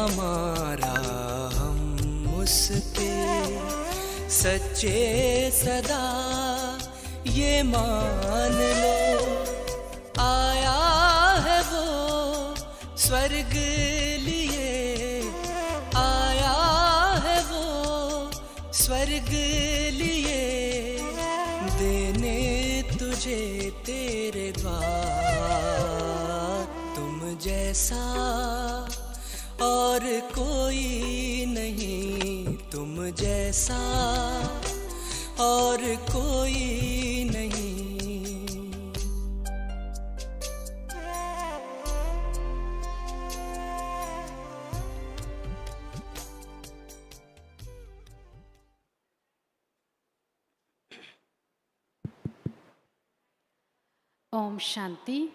हमारा हम उसके सच्चे सदा ये मान लो, आया है वो स्वर्ग लिए, आया है वो स्वर्ग लिए, देने तुझे तेरे द्वार। तुम जैसा और कोई नहीं, तुम जैसा और कोई नहीं। Om Shanti.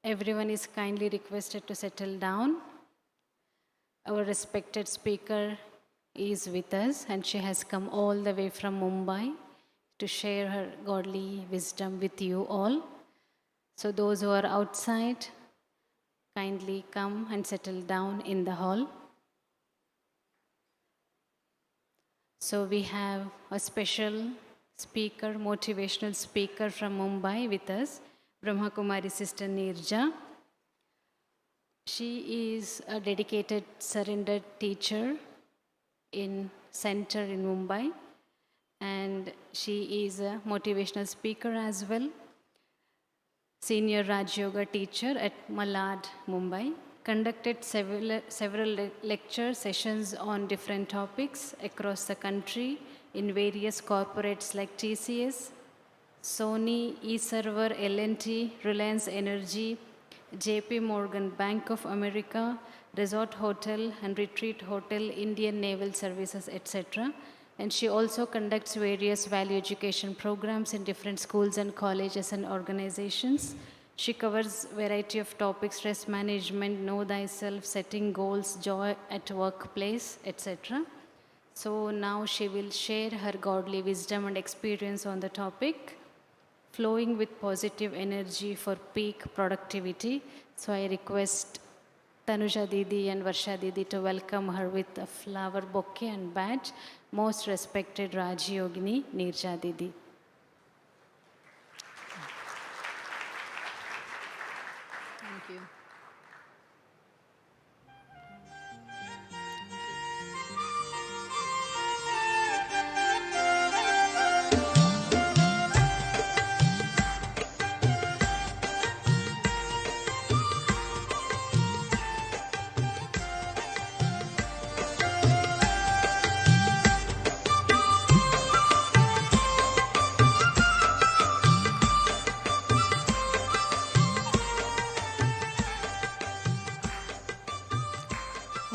Everyone is kindly requested to settle down. Our respected speaker is with us, and she has come all the way from Mumbai to share her godly wisdom with you all. So those who are outside, kindly come and settle down in the hall. So we have a special speaker, motivational speaker from Mumbai with us, Brahma Kumari Sister Neerja. She is a dedicated surrendered teacher in center in Mumbai, and she is a motivational speaker as well, senior Raj Yoga teacher at Malad, Mumbai. Conducted several lecture sessions on different topics across the country in various corporates like TCS, Sony, eServer, L&T, Reliance Energy, JP Morgan, Bank of America, Resort Hotel and Retreat Hotel, Indian Naval Services, etc. And she also conducts various value education programs in different schools and colleges and organizations. She covers variety of topics: stress management, know thyself, setting goals, joy at workplace, etc. So now she will share her godly wisdom and experience on the topic, flowing with positive energy for peak productivity. So I request Tanuja Didi and Varsha Didi to welcome her with a flower bouquet and badge. Most respected Raj Yogini, Neerja Didi. Thank you.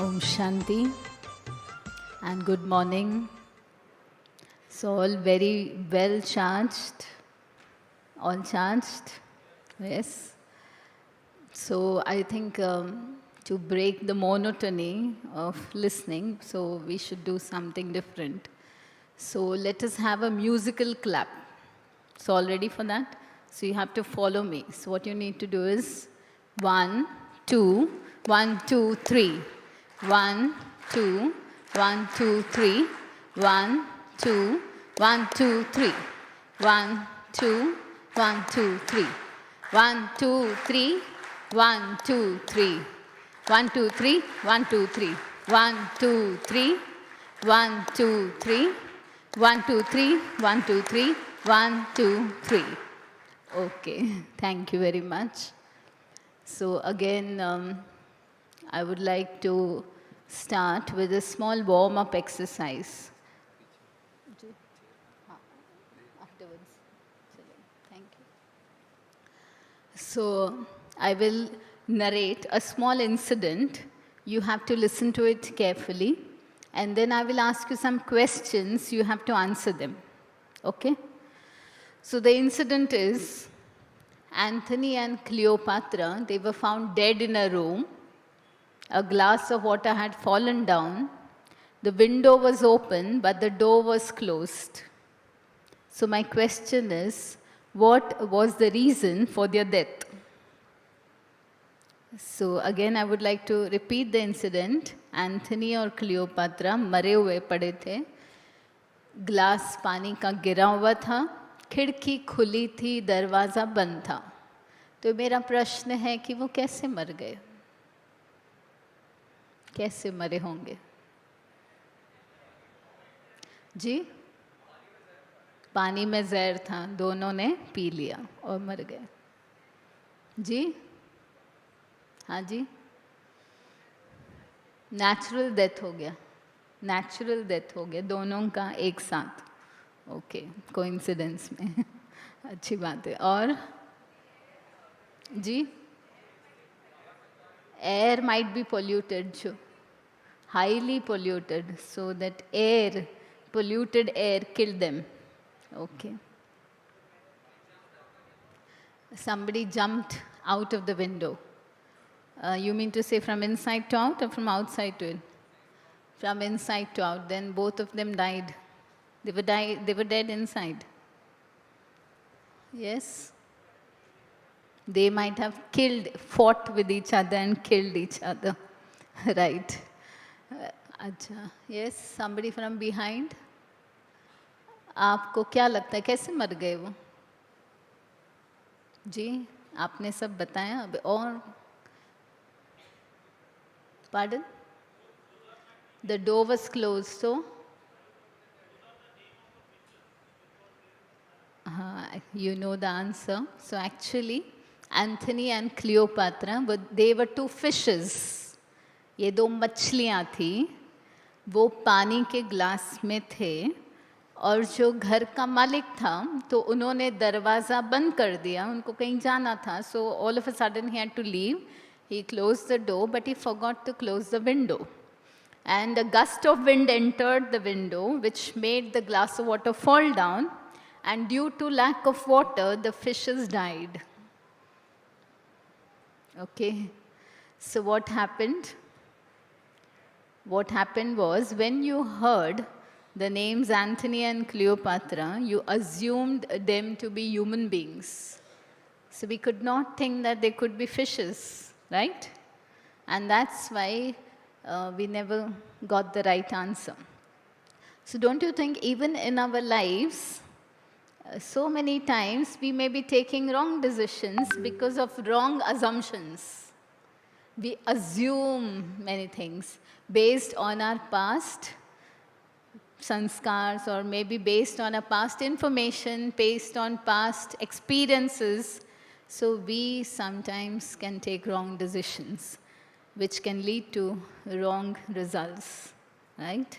Om Shanti and good morning. So all very well charged, all charged, yes. So I think to break the monotony of listening, so we should do something different. So let us have a musical clap. So all ready for that? So you have to follow me. So what you need to do is 1, 2, 1, 2, 3. 1, 2, 1, 2, 3. 1, 2, 1, 2, 3. 1, 2, 1, 2, 3. 1, 2, 3. 1, 2, 3. 1, 2, 3. 1, 2, 3. 1, 2, 3. 1, 2, 3. 1, 2, 3. 1, 2, 3. 1, 2, 3. Okay, thank you very much. So again, I would like to start with a small warm-up exercise. Afterwards. Thank you. So I will narrate a small incident. You have to listen to it carefully. And then I will ask you some questions. You have to answer them. Okay? So the incident is Anthony and Cleopatra, they were found dead in a room. A glass of water had fallen down. The window was open, but the door was closed. So my question is, what was the reason for their death? So again, I would like to repeat the incident. Anthony और Cleopatra मरे हुए पड़े थे. Glass पानी का गिरा हुआ था, खिड़की खुली थी, दरवाज़ा बंद था. तो मेरा प्रश्न है कि वो कैसे मर गए, कैसे मरे होंगे? जी, पानी में जहर था, दोनों ने पी लिया और मर गए. जी, हाँ जी, नेचुरल डेथ हो गया, नेचुरल डेथ हो गया दोनों का एक साथ. ओके, कोइंसिडेंस में. अच्छी बात है. और जी, एयर माइट बी पोल्यूटेड, जो highly polluted, so that air, polluted air killed them. Okay. Somebody jumped out of the window. You mean to say from inside to out or from outside to in? From inside to out. Then both of them died. They were dead inside. Yes? They might have fought with each other and killed each other. Right. अच्छा, yes, somebody from behind. आपको क्या लगता है कैसे मर गए वो? जी, आपने सब बताया. अब और pardon? The door was closed, so you know the answer. So actually, Anthony and Cleopatra, they were two fishes. ये दो मछलियाँ थी, वो पानी के ग्लास में थे और जो घर का मालिक था तो उन्होंने दरवाज़ा बंद कर दिया, उनको कहीं जाना था. So all of a sudden he had to leave. He closed the door but he forgot to close the window. And a gust of wind entered the window which made the glass of water fall down, and due to lack of water the fishes died. Okay, so what happened? What happened was, when you heard the names Anthony and Cleopatra, you assumed them to be human beings. So we could not think that they could be fishes, right? And that's why we never got the right answer. So don't you think even in our lives, so many times we may be taking wrong decisions because of wrong assumptions. We assume many things based on our past sanskars, or maybe based on our past information, based on past experiences. So we sometimes can take wrong decisions, which can lead to wrong results, right?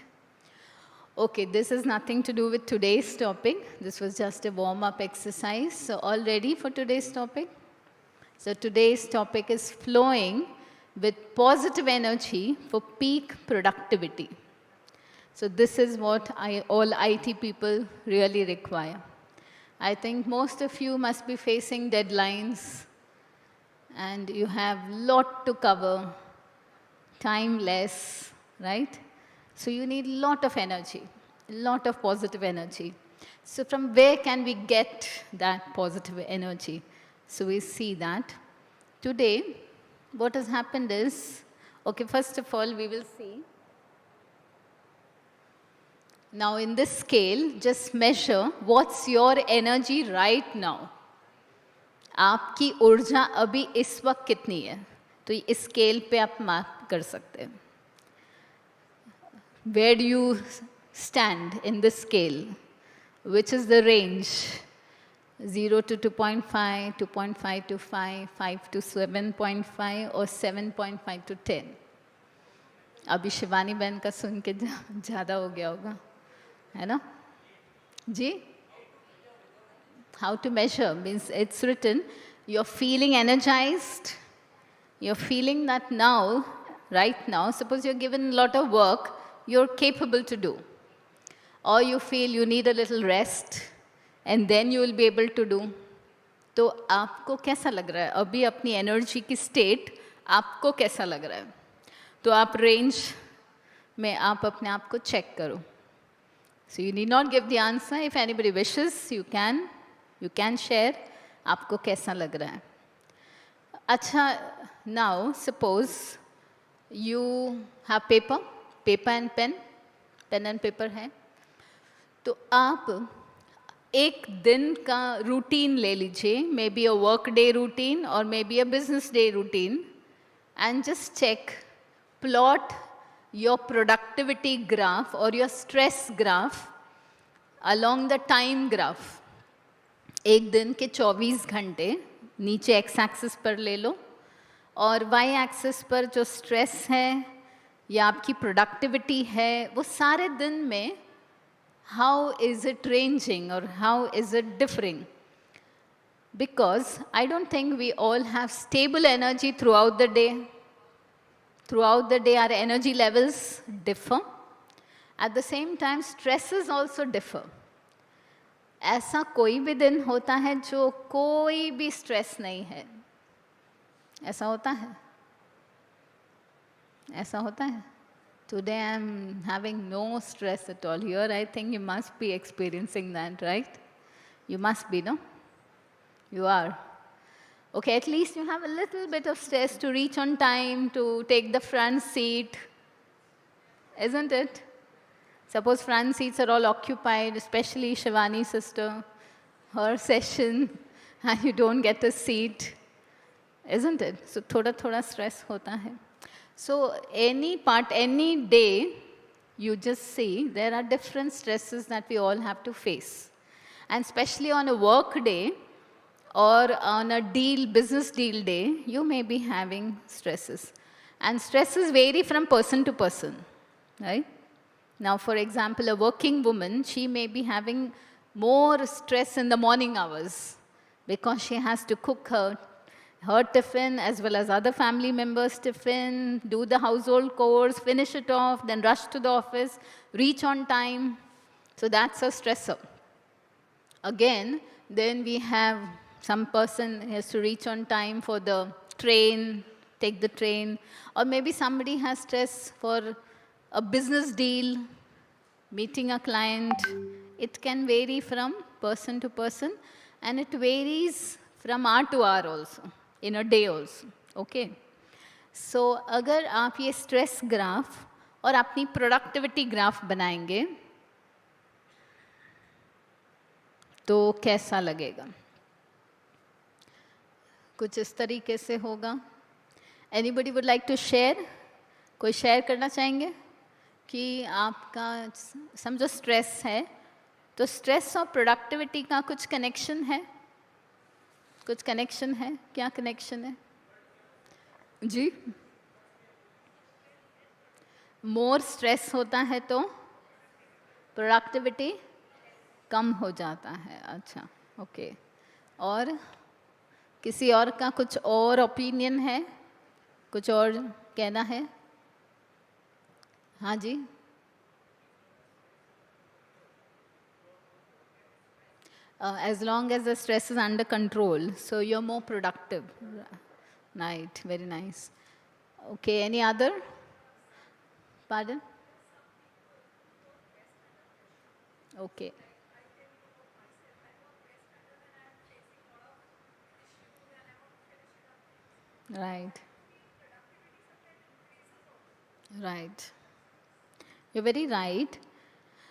Okay, this has nothing to do with today's topic. This was just a warm-up exercise. So all ready for today's topic? So today's topic is flowing with positive energy for peak productivity. So this is what all IT people really require. I think most of you must be facing deadlines and you have lot to cover, time less, right? So you need lot of energy, lot of positive energy. So from where can we get that positive energy? So we see that today what has happened is, okay, first of all we will see. Now in this scale, just measure what's your energy right now. आपकी ऊर्जा अभी इस वक्त कितनी है? तो इस scale पे आप माप कर सकते हैं. Where do you stand in this scale? Which is the range? 0 to 2.5, 2.5 to 5, 5 to 7.5 or 7.5 to 10. अभी शिवानी बहन का सुन के ज़्यादा हो गया होगा, है ना? जी? How to measure? Means it's written, you're feeling energized, you're feeling that now, right now, suppose you're given a lot of work, you're capable to do. Or you feel you need a little rest, and then you will be able to do. तो आपको कैसा लग रहा है? अभी अपनी energy की state आपको कैसा लग रहा है? तो आप रेंज में आप अपने आप को चेक करो. So you need not give the answer. If anybody wishes, you can share. आपको कैसा लग रहा है? अच्छा, now suppose you have paper and pen and paper है, तो आप एक दिन का रूटीन ले लीजिए, maybe a work day routine और maybe a business day routine, and just check, plot your productivity graph और your stress graph along the time graph. एक दिन के 24 घंटे नीचे एक्स एक्सिस पर ले लो और वाई एक्सिस पर जो स्ट्रेस है या आपकी प्रोडक्टिविटी है वो सारे दिन में how is it ranging or how is it differing? Because I don't think we all have stable energy throughout the day. Throughout the day, our energy levels differ. At the same time, stresses also differ. ऐसा कोई भी दिन होता है जो कोई भी stress नहीं है, ऐसा होता है? ऐसा होता है? Today I'm having no stress at all. Here I think you must be experiencing that, right? You must be, no? You are. Okay, at least you have a little bit of stress to reach on time, to take the front seat, isn't it? Suppose front seats are all occupied, especially Shivani's sister, her session, and you don't get a seat, isn't it? So thoda stress hota hai. So any part, any day, you just see there are different stresses that we all have to face. And especially on a work day or on a business deal day, you may be having stresses. And stresses vary from person to person, right? Now, for example, a working woman, she may be having more stress in the morning hours because she has to cook her tiffin as well as other family members' tiffin, do the household chores, finish it off, then rush to the office, reach on time. So that's a stressor. Again, then we have some person has to reach on time for the train, take the train, or maybe somebody has stress for a business deal, meeting a client. It can vary from person to person, and it varies from hour to hour also, in a day also, okay? So, अगर आप ये stress graph और अपनी productivity graph बनाएंगे, तो कैसा लगेगा? कुछ इस तरीके से होगा. Anybody would like to share? कोई share करना चाहेंगे? कि आपका समझो स्ट्रेस है, तो स्ट्रेस और प्रोडक्टिविटी का कुछ कनेक्शन है? कुछ कनेक्शन है? क्या कनेक्शन है जी? मोर स्ट्रेस होता है तो प्रोडक्टिविटी कम हो जाता है. अच्छा, ओके. और किसी और का कुछ और ओपिनियन है? कुछ और कहना है? हाँ जी. As long as the stress is under control, so you're more productive. Right, very nice. Okay, any other? Pardon? Okay. Right. Right. You're very right.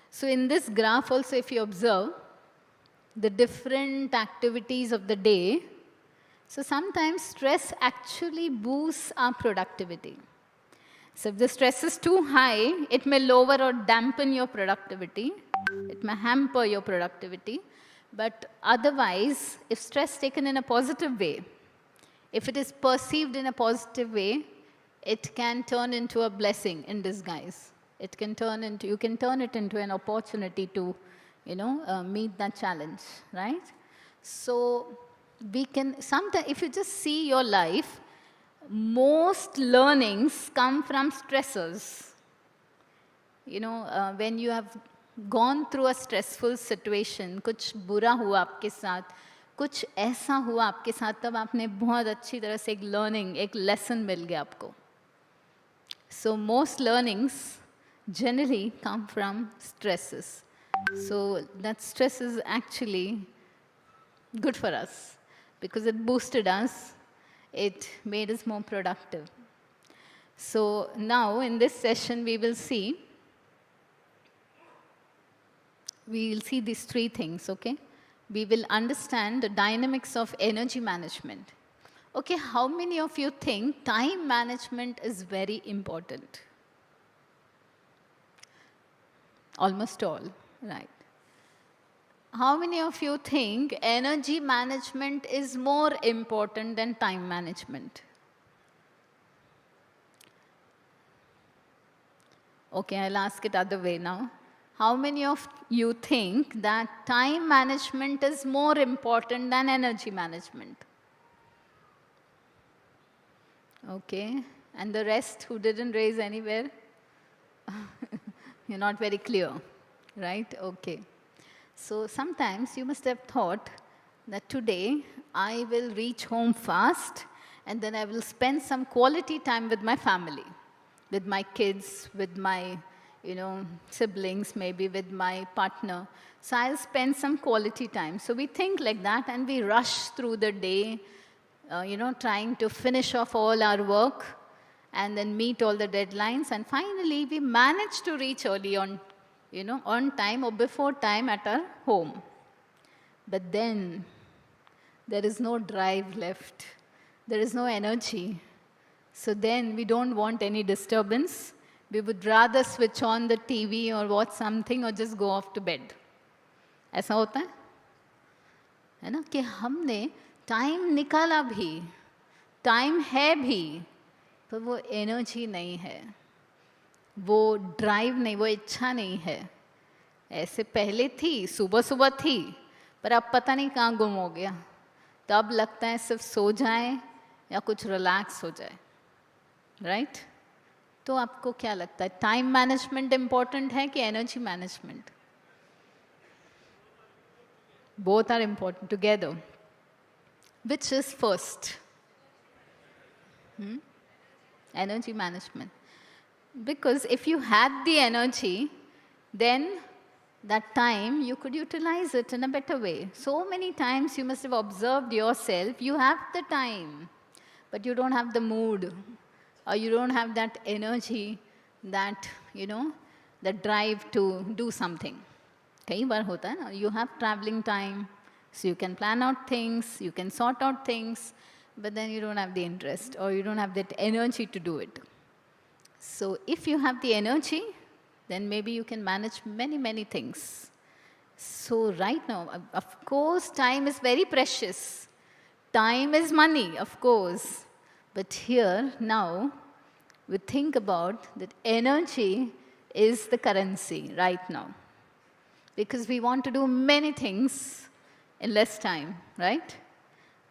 So in this graph also, if you observe the different activities of the day, so sometimes stress actually boosts our productivity. So if the stress is too high, it may lower or dampen your productivity. It may hamper your productivity. But otherwise, if stress taken in a positive way, if it is perceived in a positive way, it can turn into a blessing in disguise. It can turn into, you can turn it into an opportunity to, meet that challenge, right? So we can, sometimes if you just see your life, most learnings come from stressors. When you have gone through a stressful situation, कुछ बुरा हुआ आपके साथ, कुछ ऐसा हुआ आपके साथ, तब आपने बहुत अच्छी तरह से एक learning, एक lesson मिल गया आपको. So most learnings generally come from stresses. So that stress is actually good for us because it boosted us, it made us more productive. So now in this session we will see these three things, okay? We will understand the dynamics of energy management. Okay, how many of you think time management is very important? Almost all, right. How many of you think energy management is more important than time management? Okay, I'll ask it other way now. How many of you think that time management is more important than energy management? Okay, and the rest who didn't raise anywhere? You're not very clear, right? Okay. So sometimes you must have thought that today I will reach home fast and then I will spend some quality time with my family, with my kids, with my siblings, maybe with my partner. So I'll spend some quality time. So we think like that and we rush through the day, trying to finish off all our work and then meet all the deadlines. And finally, we manage to reach early on time or before time at our home. But then there is no drive left. There is no energy. So then we don't want any disturbance. We would rather switch on the TV or watch something or just go off to bed. ऐसा होता है ना कि हमने time निकाला भी, time है भी, पर वो एनर्जी नहीं है, वो ड्राइव नहीं, वो इच्छा नहीं है. ऐसे पहले थी, सुबह सुबह थी, पर अब पता नहीं कहाँ गुम हो गया. तो अब लगता है सिर्फ सो जाए या कुछ रिलैक्स हो जाए, राइट? तो आपको क्या लगता है, टाइम मैनेजमेंट इम्पोर्टेंट है कि energy management? Both are important together. Which is first? Energy management. Because if you had the energy, then that time you could utilize it in a better way. So many times you must have observed yourself, you have the time, but you don't have the mood, or you don't have that energy, that, the drive to do something. कई बार होता है ना, you have traveling time, so you can plan out things, you can sort out things, but then you don't have the interest or you don't have that energy to do it. So if you have the energy, then maybe you can manage many, many things. So right now, of course, time is very precious. Time is money, of course. But here, now, we think about that energy is the currency right now. Because we want to do many things in less time, right?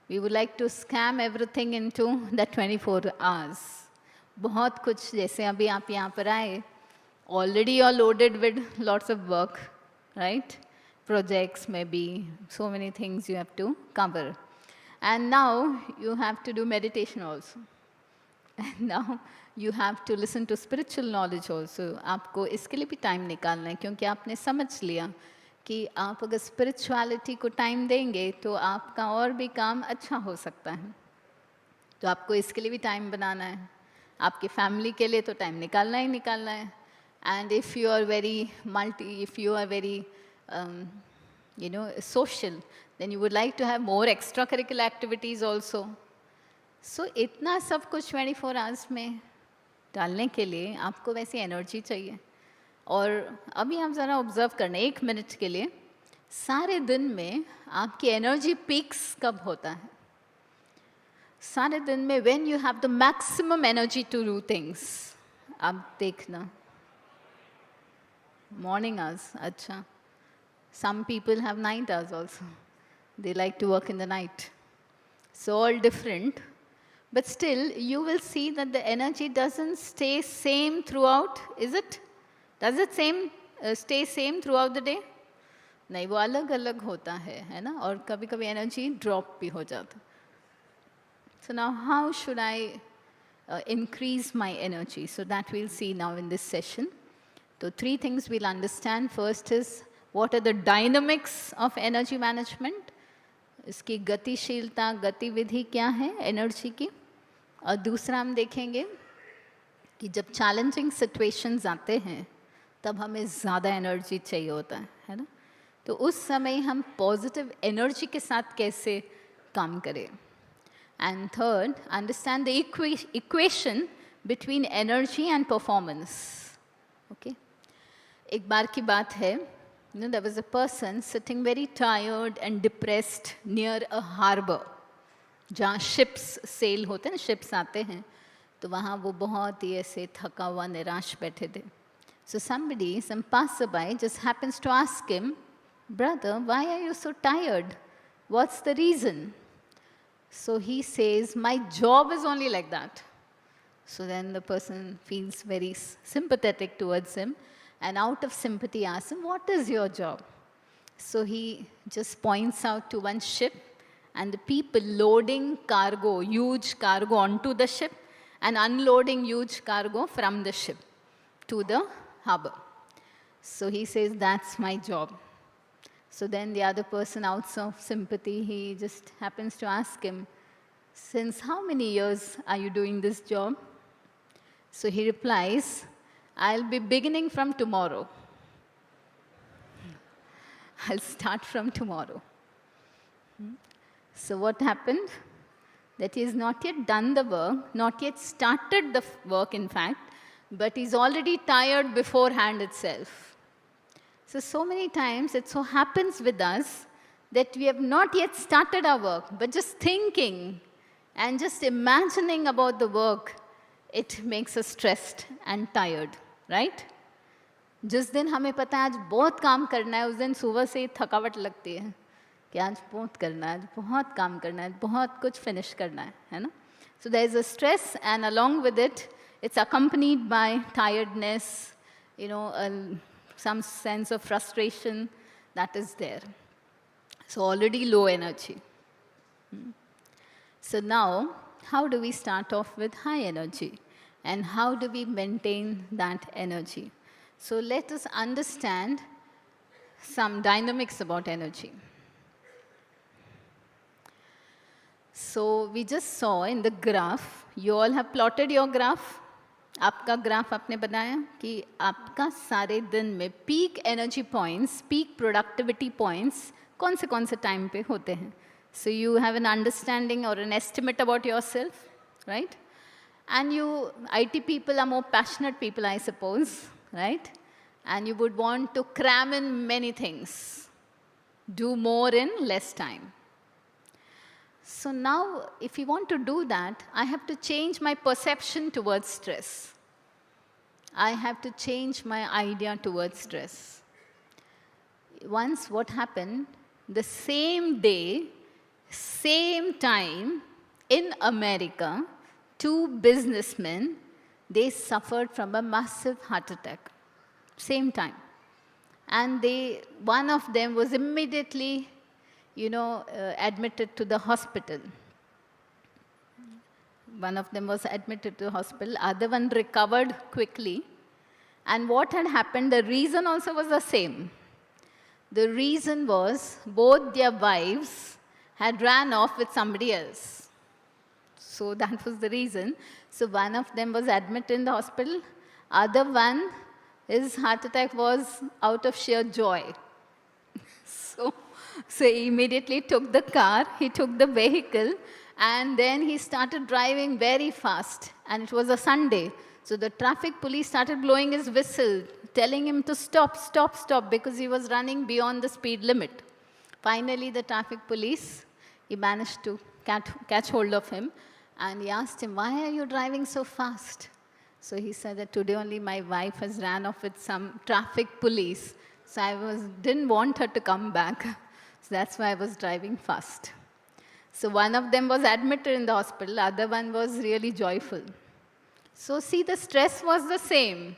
We would like to scam everything into the 24 hours. बहुत कुछ, जैसे अभी आप यहाँ पर आए, already you're loaded with lots of work, right? Projects, maybe, so many things you have to cover. And now you have to do meditation also. And now you have to listen to spiritual knowledge also. आपको इसके लिए भी time निकालना है, क्योंकि आपने समझ लिया कि आप अगर spirituality को time देंगे तो आपका और भी काम अच्छा हो सकता है. तो आपको इसके लिए भी time बनाना है. आपकी family के लिए तो time निकालना ही निकालना है. And if you are very social, then you would like to have more extracurricular activities also. So इतना सब कुछ 24 hours में डालने के लिए आपको वैसी एनर्जी चाहिए. और अभी आप ज़रा ऑब्जर्व करना 1 मिनट के लिए, सारे दिन में आपकी एनर्जी पीक्स कब होता है? सारे दिन में when you have the maximum energy to do things. आप देखना मॉर्निंग आवर्स. अच्छा, some people have night hours also. They like to work in the night. So all different. But still, you will see that the energy doesn't stay same throughout, is it? Does it stay same throughout the day? नहीं, वो अलग अलग होता है ना? और कभी कभी एनर्जी ड्रॉप भी हो जाता. So now how should I increase my energy? So that we'll see now in this session. So 3 things we'll understand. First is, what are the dynamics of energy management? इसकी गतिशीलता, गतिविधि क्या है energy की। और दूसरा हम देखेंगे कि जब चैलेंजिंग सिचुएशंस आते हैं तब हमें ज़्यादा एनर्जी चाहिए होता है ना। तो उस समय हम पॉजिटिव एनर्जी के साथ कैसे काम करें। And third, understand the equation between energy and performance. Okay, एक बार की बात है, there was a person sitting very tired and depressed near a harbor, जहाँ ships sail होते हैं ना, ships आते हैं, तो वहाँ वो बहुत ही ऐसे थका हुआ निराश बैठे थे. So somebody, some passerby just happens to ask him, brother, why are you so tired? What's the reason? So he says, my job is only like that. So then the person feels very sympathetic towards him, and out of sympathy asks him, what is your job? So he just points out to one ship, and the people loading cargo, huge cargo onto the ship, and unloading huge cargo from the ship to the harbor. So he says, that's my job. So then the other person, out of sympathy, he just happens to ask him, since how many years are you doing this job? So he replies, I'll be beginning from tomorrow. I'll start from tomorrow. So what happened? That he has not yet done the work, not yet started the work in fact, but he's already tired beforehand itself. So many times it so happens with us that we have not yet started our work, but just thinking and just imagining about the work, it makes us stressed and tired, right? जिस दिन हमें पता है आज बहुत काम करना है, उस दिन सुबह से ही थकावट लगती है कि आज बहुत करना है, आज बहुत काम करना है, बहुत कुछ फिनिश करना है ना? So there is a stress, and along with it, it's accompanied by tiredness, some sense of frustration that is there. So already low energy. So now, how do we start off with high energy? And how do we maintain that energy? So let us understand some dynamics about energy. So we just saw in the graph, you all have plotted your graph. आपका graph आपने बनाया कि आपका सारे दिन में peak energy points, peak productivity points कौन से टाइम पे होते हैं. So you have an understanding or an estimate about yourself, right? And you IT people are more passionate people, I suppose, right? And you would want to cram in many things, do more in less time. So now, if you want to do that, I have to change my perception towards stress. I have to change my idea towards stress. Once what happened, the same day, same time, in America, 2 businessmen, they suffered from a massive heart attack. Same time. And one of them was immediately admitted to the hospital. One of them was admitted to the hospital, other one recovered quickly. And what had happened, the reason also was the same. The reason was both their wives had ran off with somebody else. So that was the reason. So one of them was admitted in the hospital, other one, his heart attack was out of sheer joy. So he immediately took the car, he took the vehicle, and then he started driving very fast. And it was a Sunday. So the traffic police started blowing his whistle, telling him to stop, stop, stop, because he was running beyond the speed limit. Finally, the traffic police, he managed to catch hold of him, and he asked him, why are you driving so fast? So he said that today only my wife has ran off with some traffic police. So I didn't want her to come back. So that's why I was driving fast. So one of them was admitted in the hospital, other one was really joyful. So see, the stress was the same.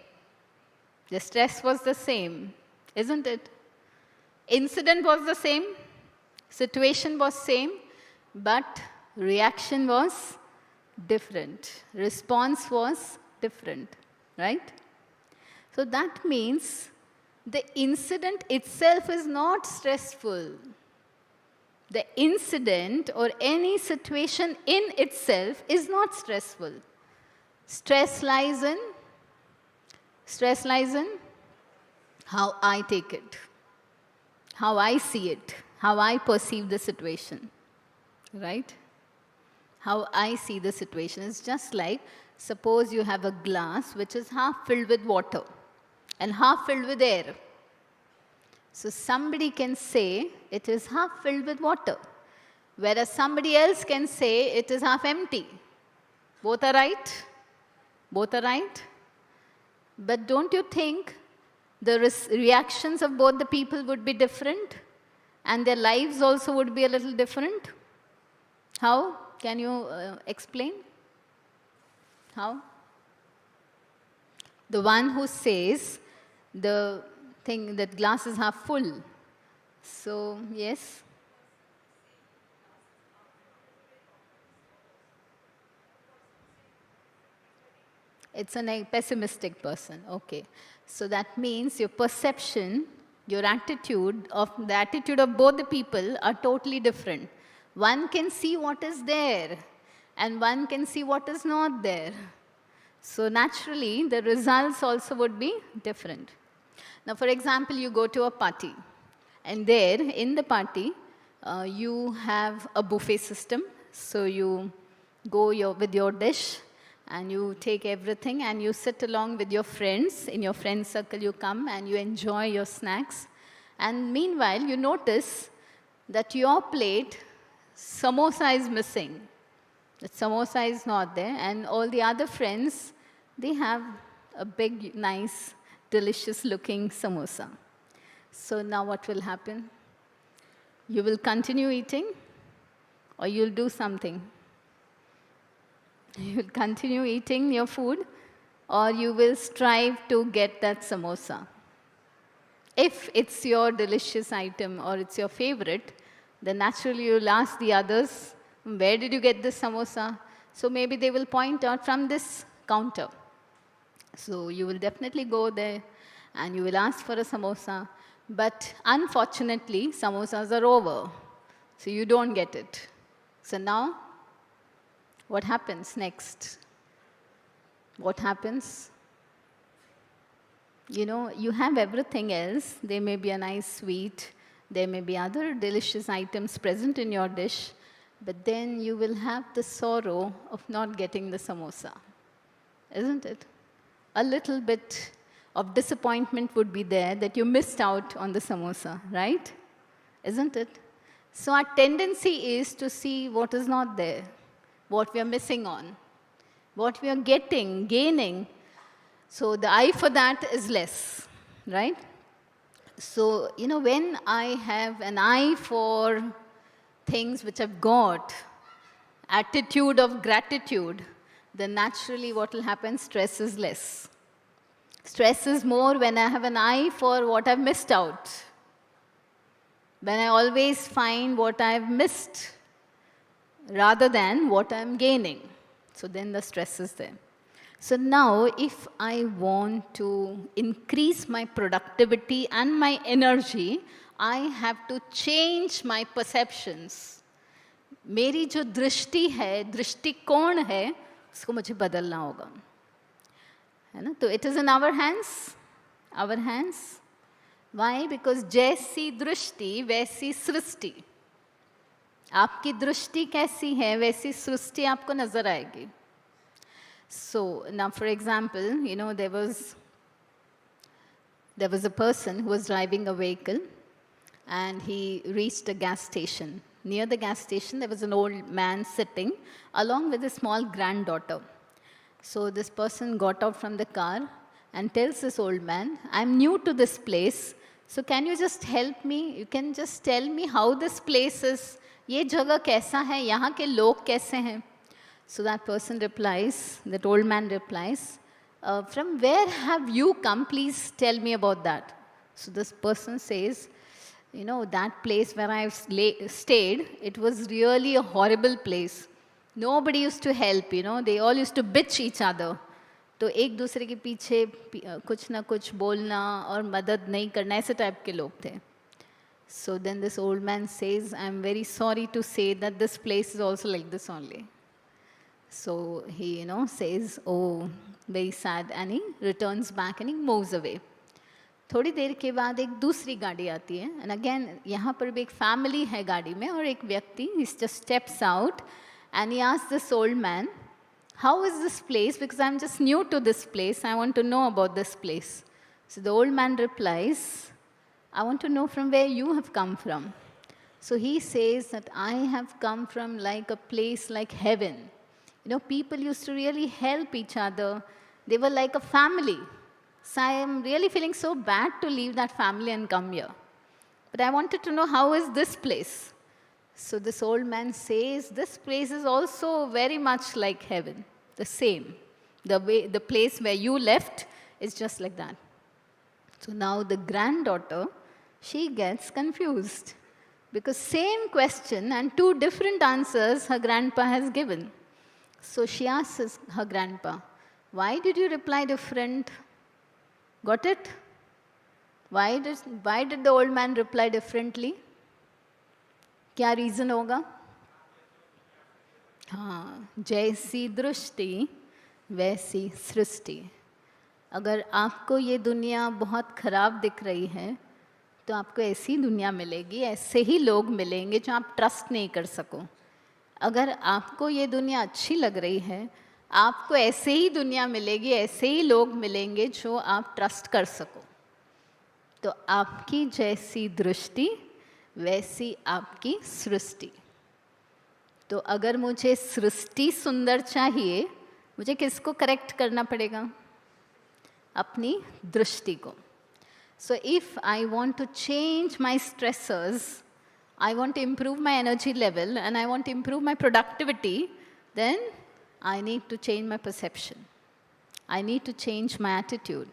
The stress was the same, isn't it? Incident was the same, situation was same, but reaction was different. Response was different, right? So that means the incident itself is not stressful. The incident or any situation in itself is not stressful. Stress lies in how I take it, how I see it, how I perceive the situation, right? How I see the situation is just like, suppose you have a glass which is half filled with water and half filled with air. So somebody can say it is half filled with water, whereas somebody else can say it is half empty. Both are right? Both are right? But don't you think the reactions of both the people would be different? And their lives also would be a little different? How? Can you explain? How? The one who says the thing that glass is half full. So, yes? It's a pessimistic person. Okay. So that means your perception, your attitude, the attitude of both the people are totally different. One can see what is there, and one can see what is not there. So naturally, the results also would be different. Now, for example, you go to a party, and there, in the party, you have a buffet system. So you go with your dish, and you take everything, and you sit along with your friends. In your friend circle, you come, and you enjoy your snacks. And meanwhile, you notice that your plate, samosa is missing. The samosa is not there, and all the other friends, they have a big, nice, delicious-looking samosa. So now what will happen? You will continue eating, or you'll do something. You will continue eating your food, or you will strive to get that samosa. If it's your delicious item or it's your favorite, then naturally you'll ask the others, where did you get this samosa? So maybe they will point out from this counter. So you will definitely go there and you will ask for a samosa. But unfortunately, samosas are over. So you don't get it. So now, what happens next? What happens? You know, you have everything else. There may be a nice sweet. There may be other delicious items present in your dish. But then you will have the sorrow of not getting the samosa. Isn't it? A little bit of disappointment would be there that you missed out on the samosa, right? Isn't it? So our tendency is to see what is not there, what we are missing on, what we are gaining. So the eye for that is less, right? So, you know, when I have an eye for things which I've got, attitude of gratitude, then naturally what will happen? Stress is less. Stress is more when I have an eye for what I've missed out. When I always find what I've missed rather than what I'm gaining. So then the stress is there. So now if I want to increase my productivity and my energy, I have to change my perceptions. मेरी जो दृष्टि है, दृष्टिकोण है, उसको मुझे बदलना होगा. है ना? तो it is in our hands. Our hands. Why? Because जैसी दृष्टि वैसी सृष्टि. आपकी दृष्टि कैसी है वैसी सृष्टि आपको नजर आएगी. So now, for example, you know, there was a person who was driving a vehicle, and he reached a gas station. Near the gas station, there was an old man sitting along with a small granddaughter. So this person got out from the car and tells this old man, I'm new to this place, so can you just help me? You can just tell me how this place is. ये जगह कैसा है? यहाँ के लोग कैसे हैं? So that person replies, that old man replies, from where have you come? Please tell me about that. So this person says, you know, that place where I've stayed, it was really a horrible place. Nobody used to help, you know, they all used to bitch each other. तो एक दूसरे के पीछे कुछ ना कुछ बोलना और मदद नहीं करना, ऐसे टाइप के लोग थे. So then this old man says, I'm very sorry to say that this place is also like this only. So he, says, oh, very sad, and he returns back and he moves away. थोड़ी देर के बाद एक दूसरी गाड़ी आती है, and again यहाँ पर भी एक फैमिली है गाड़ी में, और एक व्यक्ति just steps out and he asks this old man, how is this place, because I am just new to this place, I want to know about this place. So the old man replies, I want to know from where you have come from. So he says that I have come from like a place like heaven. People used to really help each other. They were like a family. So I am really feeling so bad to leave that family and come here. But I wanted to know, how is this place? So this old man says, this place is also very much like heaven, the same. The place where you left is just like that. So now the granddaughter, she gets confused because same question and two different answers her grandpa has given. So she asks her grandpa, why did you reply different? Got it? Why did the old man reply differently? क्या reason होगा? हाँ, जैसी दृष्टि वैसी सृष्टि. अगर आपको ये दुनिया बहुत खराब दिख रही है, तो आपको ऐसी दुनिया मिलेगी, ऐसे ही लोग मिलेंगे जो आप ट्रस्ट नहीं कर सको. अगर आपको ये दुनिया अच्छी लग रही है, आपको ऐसे ही दुनिया मिलेगी, ऐसे ही लोग मिलेंगे जो आप ट्रस्ट कर सको. तो आपकी जैसी दृष्टि वैसी आपकी सृष्टि. तो अगर मुझे सृष्टि सुंदर चाहिए, मुझे किसको करेक्ट करना पड़ेगा? अपनी दृष्टि को. So if I want to change my stressors, I want to improve my energy level and I want to improve my productivity, then I need to change my perception. I need to change my attitude,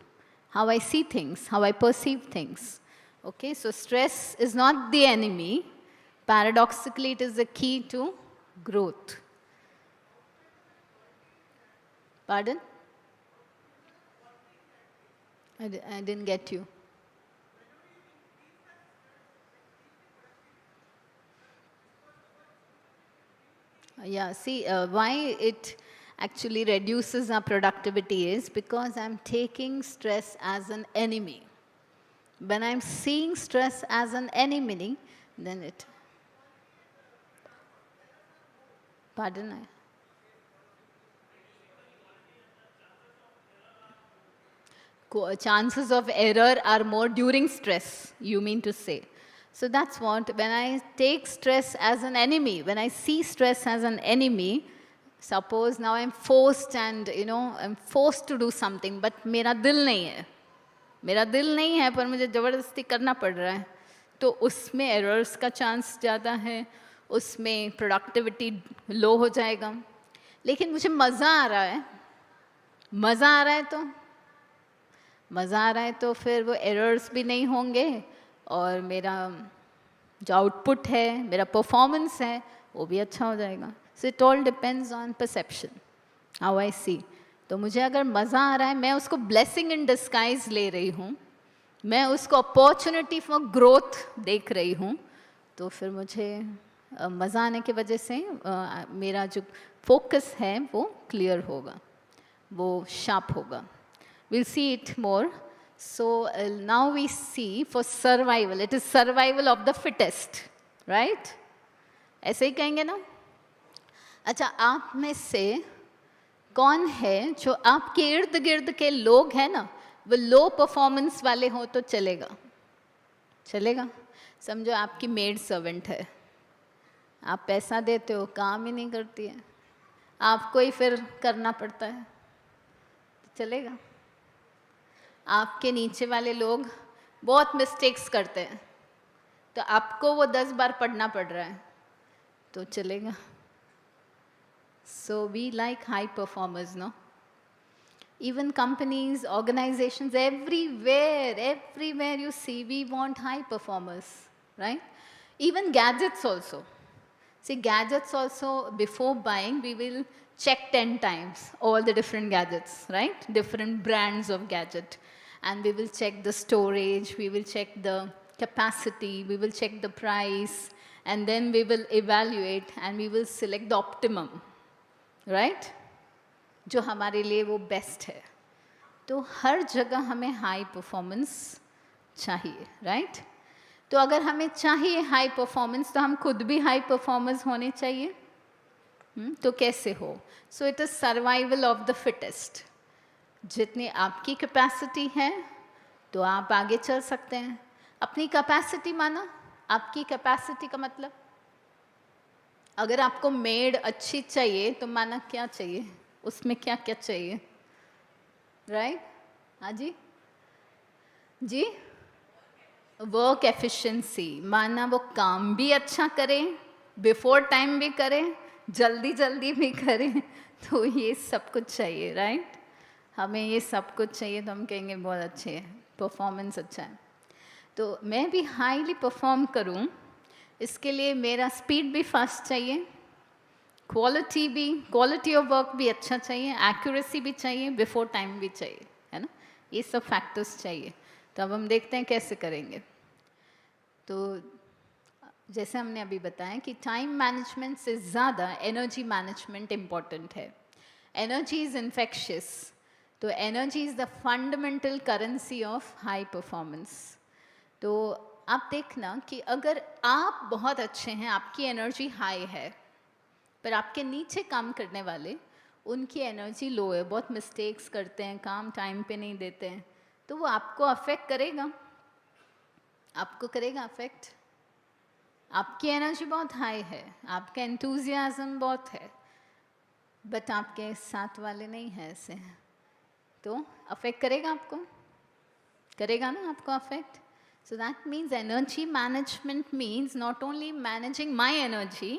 how I see things, how I perceive things. Okay, so stress is not the enemy. Paradoxically, it is the key to growth. Pardon? I didn't get you. Yeah, see, why it actually reduces our productivity is because I'm taking stress as an enemy. When I'm seeing stress as an enemy, then it... Pardon? Chances of error are more during stress, you mean to say. So that's what, when I take stress as an enemy, when I see stress as an enemy, suppose now I'm forced and, I'm forced to do something, but मेरा दिल नहीं है. मेरा दिल नहीं है पर मुझे ज़बरदस्ती करना पड़ रहा है. तो उसमें एरर्स का चांस ज़्यादा है, उसमें प्रोडक्टिविटी लो हो जाएगा. लेकिन मुझे मज़ा आ रहा है, मज़ा आ रहा है तो फिर वो एरर्स भी नहीं होंगे और मेरा जो आउटपुट है, मेरा परफॉर्मेंस है, वो भी अच्छा हो जाएगा. So it all depends on perception, how I see. तो मुझे अगर मज़ा आ रहा है, मैं उसको ब्लेसिंग इन डिस्गाइज ले रही हूँ, मैं उसको अपॉर्चुनिटी फॉर ग्रोथ देख रही हूँ, तो फिर मुझे मज़ा आने की वजह से मेरा जो फोकस है वो क्लियर होगा, वो शार्प होगा. We'll see it more. So now we see for survival, it is survival of the fittest, right? ऐसे ही कहेंगे ना? अच्छा, आप में से कौन है जो आपके इर्द गिर्द के लोग हैं ना, वो लो परफॉर्मेंस वाले हो तो चलेगा? चलेगा? समझो आपकी मेड सर्वेंट है, आप पैसा देते हो, काम ही नहीं करती है, आपको ही फिर करना पड़ता है, तो चलेगा? आपके नीचे वाले लोग बहुत मिस्टेक्स करते हैं, तो आपको वो 10 बार पढ़ना पड़ रहा है, तो चलेगा? So we like high performers, no? Even companies, organizations, everywhere you see, we want high performers, right? Even gadgets also. See, gadgets also, before buying, we will check 10 times all the different gadgets, right? Different brands of gadget. And we will check the storage, we will check the capacity, we will check the price, and then we will evaluate and we will select the optimum, right? जो हमारे लिए वो best है. तो हर जगह हमें high performance चाहिए, right? तो अगर हमें चाहिए हाई परफॉर्मेंस तो हम खुद भी हाई परफॉर्मर्स होने चाहिए. तो कैसे हो? So it is survival of the fittest. जितनी आपकी कैपेसिटी है तो आप आगे चल सकते हैं. अपनी कैपेसिटी माना, आपकी कैपेसिटी का मतलब, अगर आपको मेड अच्छी चाहिए तो माना क्या चाहिए, उसमें क्या क्या चाहिए, राइट? हाँ जी जी, वर्क एफिशिएंसी, माना वो काम भी अच्छा करें, बिफोर टाइम भी करें, जल्दी जल्दी भी करें, तो ये सब कुछ चाहिए, राइट? हमें ये सब कुछ चाहिए तो हम कहेंगे बहुत अच्छे है, परफॉर्मेंस अच्छा है. तो मैं भी हाईली परफॉर्म करूं, इसके लिए मेरा स्पीड भी फास्ट चाहिए, क्वालिटी ऑफ वर्क भी अच्छा चाहिए, एक्यूरेसी भी चाहिए, बिफोर टाइम भी चाहिए, है ना? ये सब फैक्टर्स चाहिए. तो अब हम देखते हैं कैसे करेंगे. तो जैसे हमने अभी बताया कि टाइम मैनेजमेंट से ज़्यादा एनर्जी मैनेजमेंट इम्पॉर्टेंट है. Energy is infectious. तो energy is the fundamental currency of high performance. तो आप देखना कि अगर आप बहुत अच्छे हैं, आपकी एनर्जी हाई है, पर आपके नीचे काम करने वाले, उनकी एनर्जी लो है, बहुत मिस्टेक्स करते हैं, काम टाइम पे नहीं देते हैं, तो वो आपको अफेक्ट करेगा. आपको करेगा अफेक्ट. आपकी एनर्जी बहुत हाई है, आपका एंथुजियाज्म बहुत है, बट आपके साथ वाले नहीं हैं ऐसे, तो अफेक्ट करेगा आपको, करेगा ना आपको affect. So that means energy management means not only managing my energy,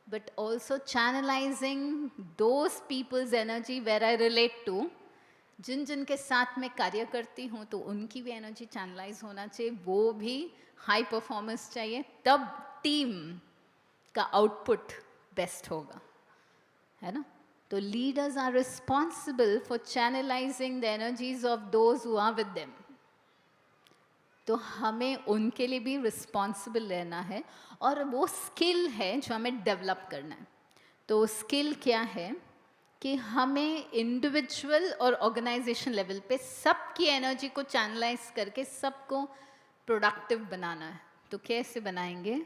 but also channelizing those people's energy where I relate to. जिन जिन के साथ मैं कार्य करती हूँ तो उनकी भी एनर्जी चैनलाइज होना चाहिए, वो भी हाई परफॉर्मेंस चाहिए, तब टीम का आउटपुट बेस्ट होगा, है ना? तो leaders are responsible for channelising the energies of those who are with them. तो हमें उनके लिए भी रिस्पॉन्सिबल रहना है, और वो स्किल है जो हमें डेवलप करना है. तो स्किल क्या है कि हमें इंडिविजुअल और ऑर्गेनाइजेशन लेवल पे सबकी एनर्जी को चैनलाइज करके सबको प्रोडक्टिव बनाना है. तो कैसे बनाएंगे?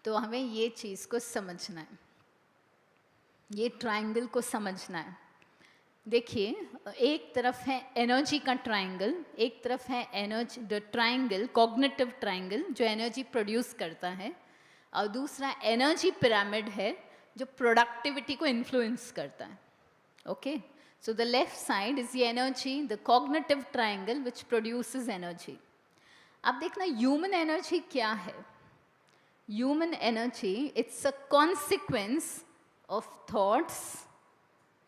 तो हमें ये चीज़ को समझना है, ये ट्रायंगल को समझना है. देखिए, एक तरफ है एनर्जी का ट्रायंगल, एक तरफ है energy the triangle, cognitive triangle जो एनर्जी प्रोड्यूस करता है, और दूसरा एनर्जी पिरामिड है जो प्रोडक्टिविटी को इन्फ्लुएंस करता है. Okay, so the left side is the energy, the cognitive triangle which produces energy. अब देखना ह्यूमन एनर्जी क्या है. Human energy, it's a consequence of thoughts,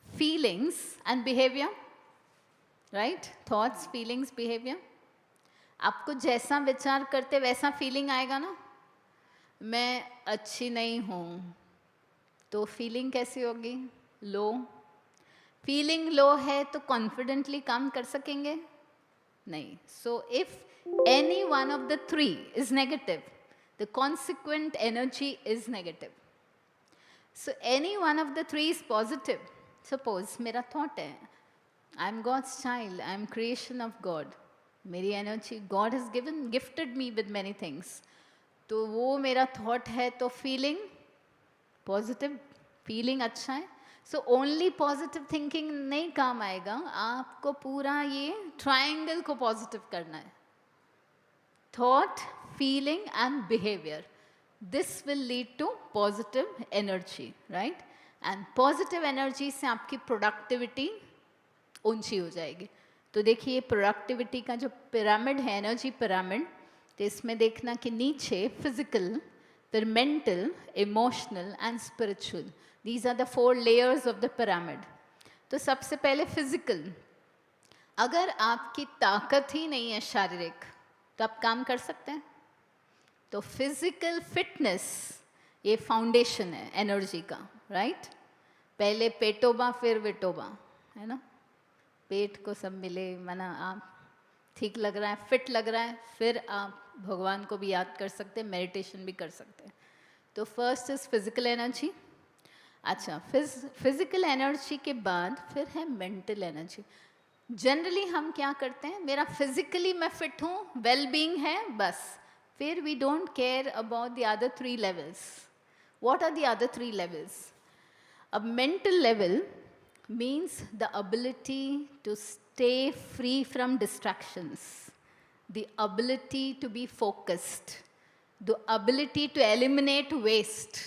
feelings and behavior, right? Thoughts, feelings, behavior. आपको जैसा विचार करते वैसा फीलिंग आएगा ना. मैं अच्छी नहीं हूँ तो फीलिंग कैसी होगी? लो. फीलिंग लो है तो कॉन्फिडेंटली काम कर सकेंगे? नहीं. So if any one of the three is negative, the consequent energy is negative. So any one of the three is positive. Suppose मेरा थॉट है, I am God's child, I am creation of God, मेरी energy, God has gifted me with many things, तो वो मेरा thought है, तो feeling positive, feeling अच्छा है. सो ओनली पॉजिटिव थिंकिंग नहीं काम आएगा, आपको पूरा ये ट्रायंगल को पॉजिटिव करना है. Thought, feeling and behaviour, this will lead to positive energy, right? And positive energy से आपकी प्रोडक्टिविटी ऊंची हो जाएगी. तो देखिए, प्रोडक्टिविटी का जो पिरामिड है, एनर्जी पिरामिड, तो इसमें देखना कि नीचे फिजिकल, फिर mental, emotional and spiritual, these are the 4 layers of the pyramid. तो सबसे पहले फिजिकल. अगर आपकी ताकत ही नहीं है शारीरिक, तो आप काम कर सकते हैं. तो फिजिकल फिटनेस ये फाउंडेशन है एनर्जी का, राइट? पहले पेटोबा फिर विटोबा, है ना? पेट को सब मिले, माना आप ठीक लग रहा है, फिट लग रहा है, फिर आप भगवान को भी याद कर सकते हैं, मेडिटेशन भी कर सकते हैं। तो फर्स्ट इज फिजिकल एनर्जी। अच्छा, फिजिकल एनर्जी के बाद फिर है मेंटल एनर्जी। जनरली हम क्या करते हैं, मेरा फिजिकली मैं फिट हूँ, वेल बीइंग है, बस। फिर we don't care about the other 3 levels. What are the other 3 levels? A mental level means the ability to stay free from distractions, the ability to be focused, the ability to eliminate waste.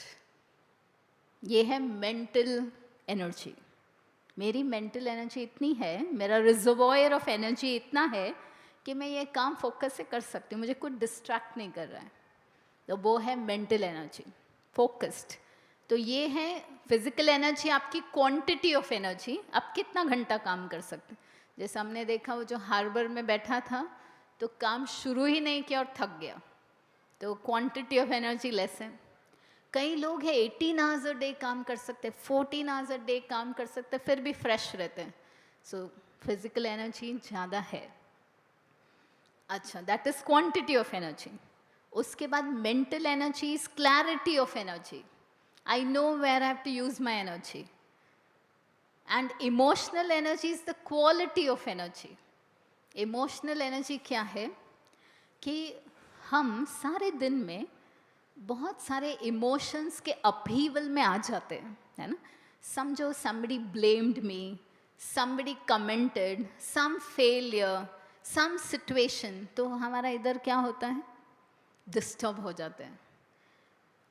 ये है mental energy. मेरी mental energy इतनी है, मेरा reservoir of energy इतना है कि मैं ये काम फोकस से कर सकती हूँ, मुझे कुछ डिस्ट्रैक्ट नहीं कर रहा है। तो वो है मेंटल एनर्जी, फोकस्ड। तो ये है फिजिकल एनर्जी, आपकी क्वांटिटी ऑफ एनर्जी, आप कितना घंटा काम कर सकते हैं। जैसे हमने देखा वो जो हार्बर में बैठा था तो काम शुरू ही नहीं किया और थक गया, तो क्वांटिटी ऑफ एनर्जी लेस है। कई लोग हैं 18 आवर्स अ डे काम कर सकते हैं, 14 आवर्स अ डे काम कर सकते हैं, फिर भी फ्रेश रहते हैं। सो फिजिकल एनर्जी ज़्यादा है। अच्छा, that is quantity of energy. उसके बाद mental energy is clarity of energy. I know where I have to use my energy. And emotional energy is the quality of energy. Emotional energy क्या है कि हम सारे दिन में बहुत सारे इमोशंस के अपहीवल में आ जाते हैं, है ना। समझो somebody blamed me, somebody commented, some failure, some situation, तो हमारा इधर क्या होता है, डिस्टर्ब हो जाते हैं।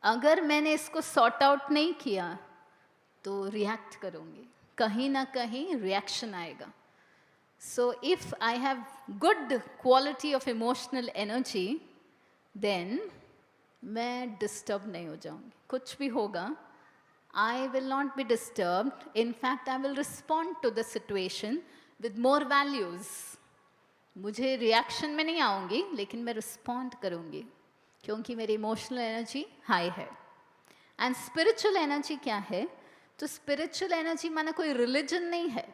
अगर मैंने इसको सॉर्ट आउट नहीं किया तो रिएक्ट करूँगी, कहीं ना कहीं रिएक्शन आएगा। So if I have good quality of emotional energy, then मैं डिस्टर्ब नहीं हो जाऊंगी। कुछ भी होगा, I will not be disturbed, in fact I will respond to the situation with more values. मुझे रिएक्शन में नहीं आऊँगी, लेकिन मैं रिस्पॉन्ड करूँगी क्योंकि मेरी इमोशनल एनर्जी हाई है। एंड स्पिरिचुअल एनर्जी क्या है, तो स्पिरिचुअल एनर्जी माना कोई रिलीजन नहीं है।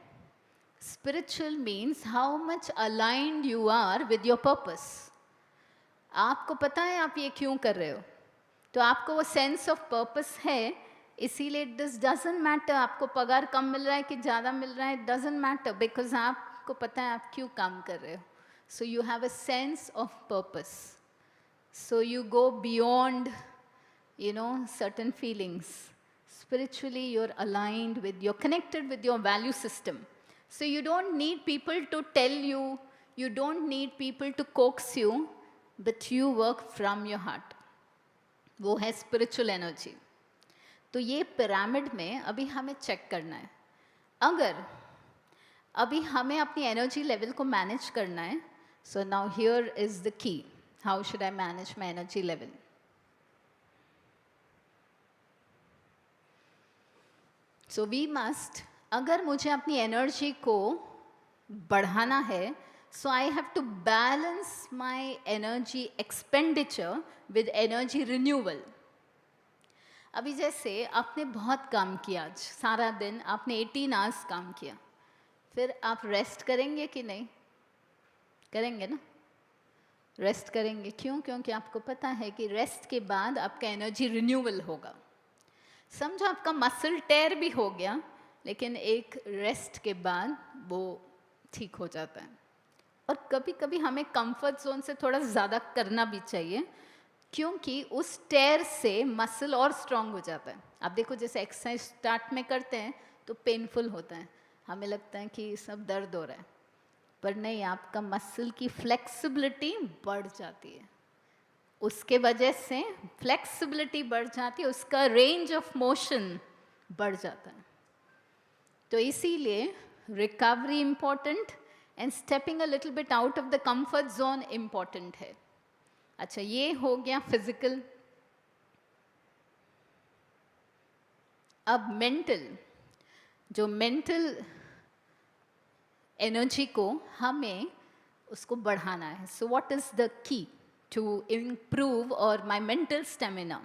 Spiritual means how much aligned you are with your purpose. आपको पता है आप ये क्यों कर रहे हो, तो आपको वो सेंस ऑफ पर्पस है, इसीलिए दिस डजंट मैटर आपको पगार कम मिल रहा है कि ज़्यादा मिल रहा है, डजंट मैटर, बिकॉज आपको पता है आप क्यों काम कर रहे हो। सो you have a sense of purpose, so you go beyond certain feelings. Spiritually you're aligned with, you're connected with your value system. So you don't need people to tell you, you don't need people to coax you, but you work from your heart. वो है spiritual energy. तो ये pyramid में अभी हमें check करना है। अगर अभी हमें अपनी एनर्जी लेवल को मैनेज करना है, so now here is the key. How should I manage my energy level? So we must, अगर मुझे अपनी एनर्जी को बढ़ाना है, so I have to balance my energy expenditure with energy renewal. अभी जैसे आपने बहुत काम किया, आज सारा दिन आपने 18 आवर्स काम किया, फिर आप रेस्ट करेंगे कि नहीं? करेंगे ना, रेस्ट करेंगे। क्यों? क्योंकि आपको पता है कि रेस्ट के बाद आपका एनर्जी रिन्यूअल होगा। समझो आपका मसल टेयर भी हो गया, लेकिन एक रेस्ट के बाद वो ठीक हो जाता है। और कभी कभी हमें कंफर्ट जोन से थोड़ा ज़्यादा करना भी चाहिए, क्योंकि उस टेयर से मसल और स्ट्रांग हो जाता है। आप देखो, जैसे एक्सरसाइज स्टार्ट में करते हैं तो पेनफुल होता है, हमें लगता है कि सब दर्द हो रहा है, पर नहीं, आपका मसल की फ्लेक्सिबिलिटी बढ़ जाती है। उसके वजह से फ्लेक्सिबिलिटी बढ़ जाती है, उसका रेंज ऑफ मोशन बढ़ जाता है। तो इसीलिए recovery important and stepping a little bit out of the comfort zone important है। अच्छा, ये हो गया फिजिकल। अब मेंटल, जो मेंटल एनर्जी को हमें उसको बढ़ाना है। So what is the key to improve or my mental stamina?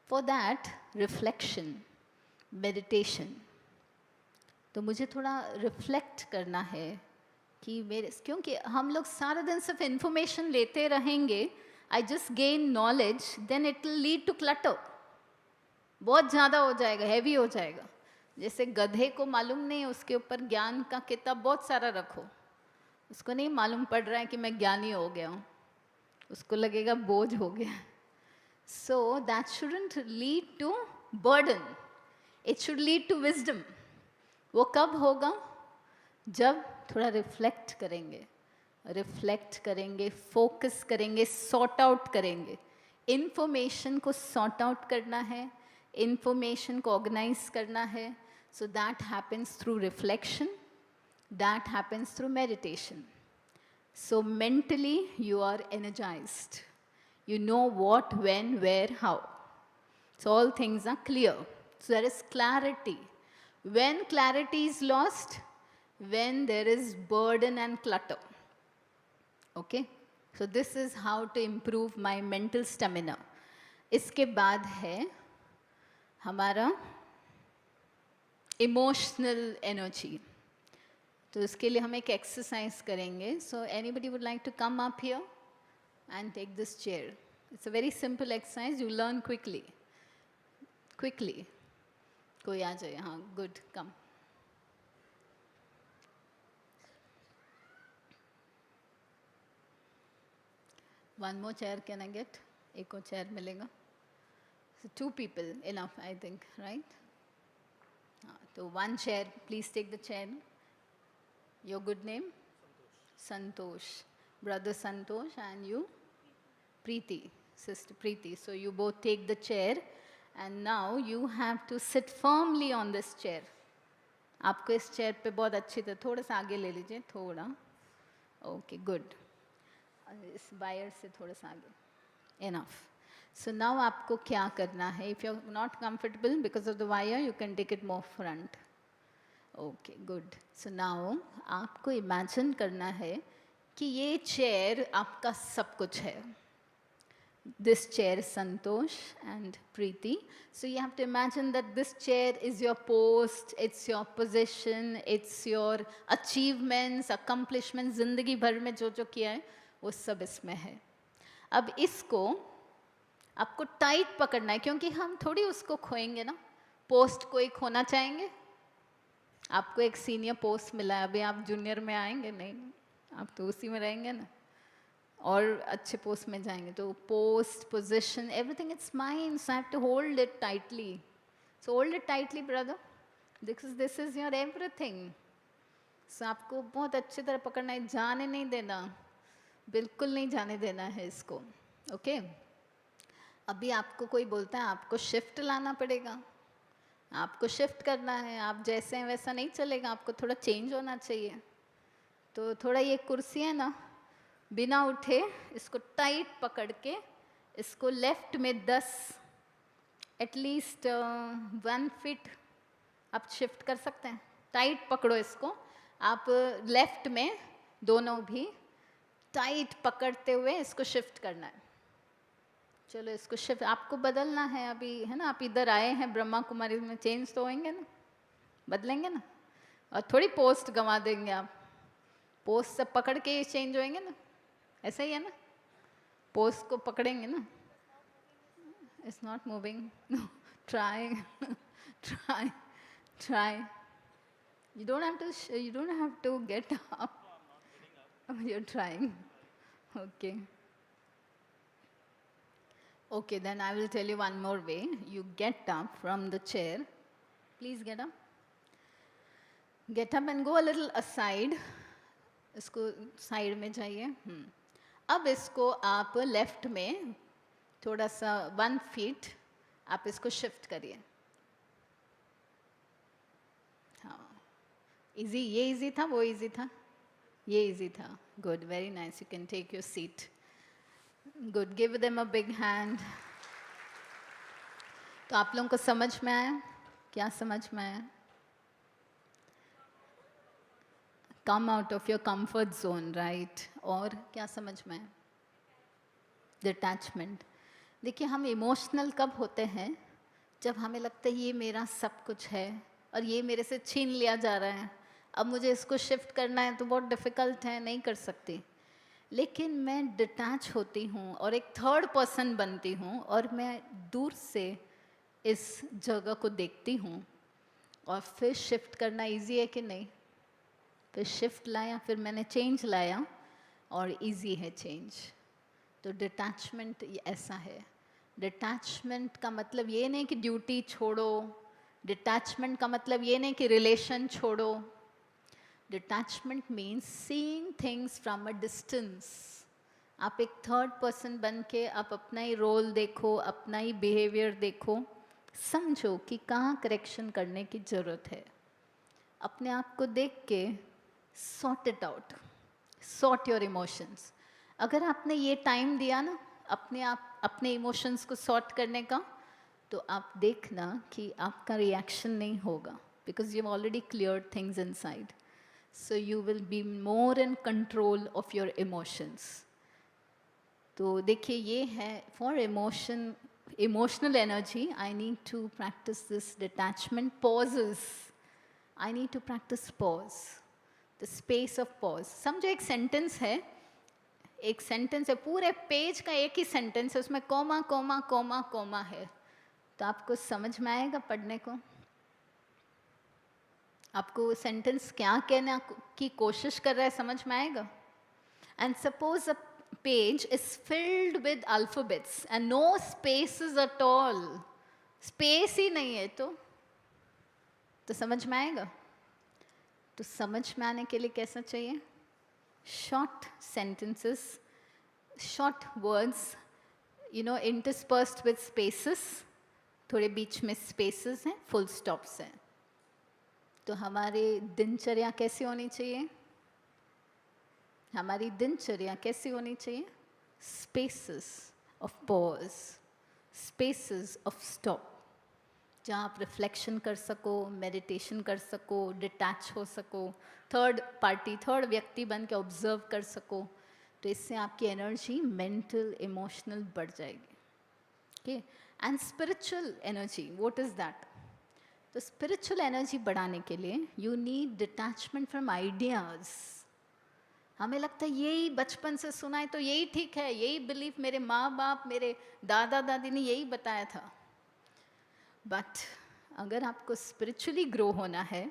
For that, reflection, meditation. तो मुझे थोड़ा रिफ्लेक्ट करना है, कि मेरे, क्योंकि हम लोग सारा दिन सिर्फ इंफॉर्मेशन लेते रहेंगे, I just gain knowledge, then it will lead to clutter, बहुत ज़्यादा हो जाएगा, हैवी हो जाएगा। जैसे गधे को मालूम नहीं, उसके ऊपर ज्ञान का किताब बहुत सारा रखो, उसको नहीं मालूम पड़ रहा है कि मैं ज्ञानी हो गया हूँ, उसको लगेगा बोझ हो गया। So that shouldn't lead to burden, it should lead to wisdom. वो कब होगा? जब थोड़ा रिफ्लेक्ट करेंगे, फोकस करेंगे, सॉर्ट आउट करेंगे। इन्फॉर्मेशन को सॉर्ट आउट करना है, इन्फॉर्मेशन को ऑर्गेनाइज करना है। So that happens through reflection, that happens through meditation. So mentally you are energized. You know what, when, where, how. So all things are clear. So there is clarity. When clarity is lost, when there is burden and clutter. Okay? So this is how to improve my mental stamina. इसके बाद है हमारा emotional energy. तो इसके लिए हम एक exercise करेंगे. So anybody would like to come up here and take this chair. It's a very simple exercise, you learn quickly. कोई आ जाए. हाँ, good, come. One more chair can I get? एक और चेयर मिलेगा. So 2 people enough, I think, right? हाँ, तो 1 chair, please take the chair. Your good name? Santosh. Brother Santosh, and you? Preeti. Sister Preeti. So you both take the chair and now you have to sit firmly on this chair. आपको इस chair पे बहुत अच्छी तरह, थोड़ा सा आगे ले लीजिए, थोड़ा. Okay, good. इस वायर से थोड़ा सा आगे. Enough. So now आपको क्या करना है? If you're not comfortable because of the wire, you can take it more front. Okay, good. So now आपको इमेजिन करना है कि ये चेयर आपका सब कुछ है. This chair Santosh and Preeti. So you have to imagine that this chair is your post, it's your position, it's your achievements, accomplishment. ज़िंदगी भर में जो जो किया है वो सब इसमें है. अब इसको आपको टाइट पकड़ना है, क्योंकि हम थोड़ी उसको खोएंगे ना. पोस्ट को ही खोना चाहेंगे? आपको एक सीनियर पोस्ट मिला है, अभी आप जूनियर में आएंगे नहीं, आप तो उसी में रहेंगे ना, और अच्छे पोस्ट में जाएंगे. तो post, position, everything it's mine. So I have to hold it tightly. So hold it tightly brother. This is your everything. So आपको बहुत अच्छी तरह पकड़ना है, जाने नहीं देना, बिल्कुल नहीं जाने देना है इसको. ओके? अभी आपको कोई बोलता है आपको शिफ्ट लाना पड़ेगा, आपको शिफ्ट करना है, आप जैसे हैं वैसा नहीं चलेगा, आपको थोड़ा चेंज होना चाहिए. तो थोड़ा ये कुर्सी है ना, बिना उठे इसको टाइट पकड़ के इसको लेफ्ट में 10 एटलीस्ट 1 फीट आप शिफ्ट कर सकते हैं. टाइट पकड़ो इसको आप, लेफ्ट में दोनों भी टाइट पकड़ते हुए इसको शिफ्ट करना है. चलो इसको शिफ्ट आपको बदलना है अभी, है ना. आप इधर आए हैं ब्रह्मा कुमारी में, चेंज तो होंगे ना, बदलेंगे ना. और थोड़ी पोस्ट गंवा देंगे आप. पोस्ट सब पकड़ के ही चेंज होंगे ना, ऐसा ही है ना. पोस्ट को पकड़ेंगे ना. It's not moving. Try try. You don't have to get up. You are trying. Okay. Okay, then I will tell you one more way. You get up from the chair. Please get up. Get up and go a little aside. इसको side में जाइए. अब इसको आप left में थोड़ा सा 1 feet आप इसको शिफ्ट करिए. हाँ, इजी. ये इजी था, वो इजी था, ये इजी था. Good, very nice. You can take your seat. Good. Give them a big hand. तो आप लोगों को समझ में आया? क्या समझ में आया? Come out of your comfort zone, right. और क्या समझ में आया? डिटैचमेंट. देखिए, हम इमोशनल कब होते हैं? जब हमें लगता है ये मेरा सब कुछ है और ये मेरे से छीन लिया जा रहा है. अब मुझे इसको शिफ्ट करना है तो बहुत डिफ़िकल्ट है, नहीं कर सकती। लेकिन मैं डिटैच होती हूँ और एक थर्ड पर्सन बनती हूँ और मैं दूर से इस जगह को देखती हूँ और फिर शिफ्ट करना इजी है कि नहीं? फिर शिफ्ट लाया, फिर मैंने चेंज लाया और इजी है चेंज। तो डिटैचमेंट ऐसा है। डिटैचमेंट का मतलब ये नहीं कि ड्यूटी छोड़ो, डिटैचमेंट का मतलब ये नहीं कि रिलेशन छोड़ो। Detachment means seeing things from a distance. आप एक थर्ड पर्सन बन के आप अपना ही रोल देखो, अपना ही बिहेवियर देखो, समझो कि कहाँ करेक्शन करने की ज़रूरत है। अपने आप को देख के sort it out, sort your emotions. अगर आपने ये टाइम दिया ना अपने आप अपने इमोशंस को सॉर्ट करने का, तो आप देखना कि आपका रिएक्शन नहीं होगा, because you already clear things inside. So you will be more in control of your emotions. तो देखिए ये है for emotional energy I need to practice this detachment pauses. I need to practice pause, the space of pause. समझो एक sentence है, एक sentence है, पूरे पेज का एक ही सेंटेंस है, उसमें कोमा कोमा कोमा कोमा है। तो आपको समझ में आएगा पढ़ने को? आपको वो सेंटेंस क्या कहने की कोशिश कर रहा है समझ में आएगा? And suppose a page is filled with alphabets and no spaces at all, space ही नहीं है, तो समझ में आएगा? तो समझ में आने के लिए कैसा चाहिए? Short sentences, short words, interspersed with spaces, थोड़े बीच में स्पेसेस हैं, फुल स्टॉप्स हैं। तो हमारी दिनचर्या कैसी होनी चाहिए? हमारी दिनचर्या कैसी होनी चाहिए? Spaces of pause, spaces of stop, जहाँ आप रिफ्लेक्शन कर सको, मेडिटेशन कर सको, डिटैच हो सको, थर्ड व्यक्ति बन के ऑब्जर्व कर सको। तो इससे आपकी एनर्जी मेंटल इमोशनल बढ़ जाएगी। Okay, and spiritual energy, what is that? तो स्पिरिचुअल एनर्जी बढ़ाने के लिए you need detachment from ideas. हमें लगता है यही बचपन से सुना है तो यही ठीक है, यही बिलीफ मेरे माँ बाप मेरे दादा दादी ने यही बताया था। बट अगर आपको स्पिरिचुअली ग्रो होना है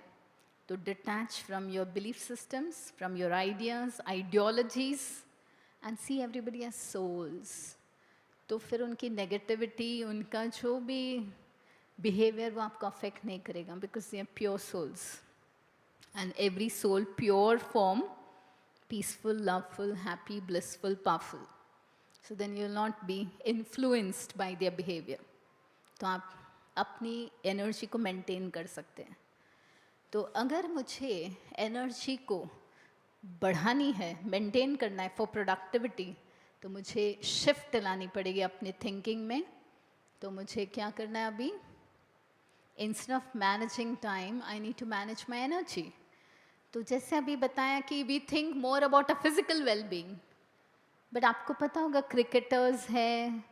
तो detach from your belief systems, from your ideas, ideologies, and see everybody as souls. तो फिर उनकी नेगेटिविटी, उनका जो भी बिहेवियर वो आपको अफेक्ट नहीं करेगा, because they are pure souls and every soul pure form, peaceful, loveful, happy, blissful, powerful. So then you will not be influenced by their behavior. तो आप अपनी एनर्जी को मेंटेन कर सकते हैं। तो अगर मुझे एनर्जी को बढ़ानी है, मेंटेन करना है फॉर प्रोडक्टिविटी, तो मुझे शिफ्ट लानी पड़ेगी अपने थिंकिंग में। तो मुझे क्या करना है अभी? Instead of managing time I need to manage my energy. तो जैसे अभी बताया कि we think more about a physical wellbeing, but आपको पता होगा क्रिकेटर्स हैं,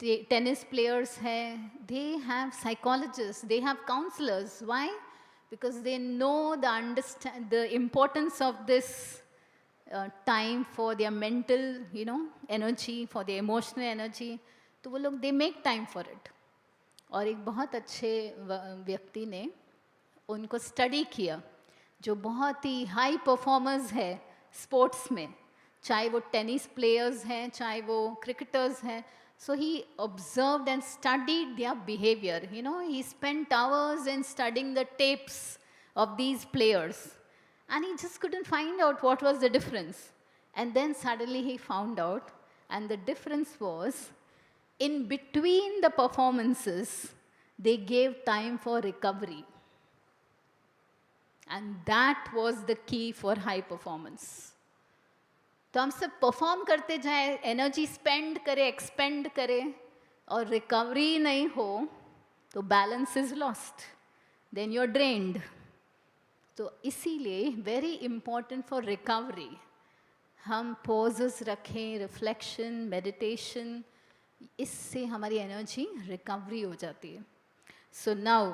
टेनिस प्लेयर्स हैं, they have psychologist, they have counsellors. Why? Because they know the importance of this time for their mental energy, for their emotional energy. तो वो लोग they make time for it. और एक बहुत अच्छे व्यक्ति ने उनको स्टडी किया, जो बहुत ही हाई परफॉर्मर्स है स्पोर्ट्स में, चाहे वो टेनिस प्लेयर्स हैं, चाहे वो क्रिकेटर्स हैं। So he observed and studied their behaviour, he spent hours in studying the tapes of these players and he just couldn't find out what was the difference. And then suddenly he found out, and the difference was in between the performances they gave time for recovery. And that was the key for high performance. तो हम सब perform करते जाए, energy spend करें, expand करें, और recovery नहीं हो तो balance is lost, then you are drained. तो इसीलिए वेरी इम्पॉर्टेंट फॉर रिकवरी हम पॉजेस रखें, रिफ्लेक्शन, मेडिटेशन, इससे हमारी एनर्जी रिकवरी हो जाती है। So now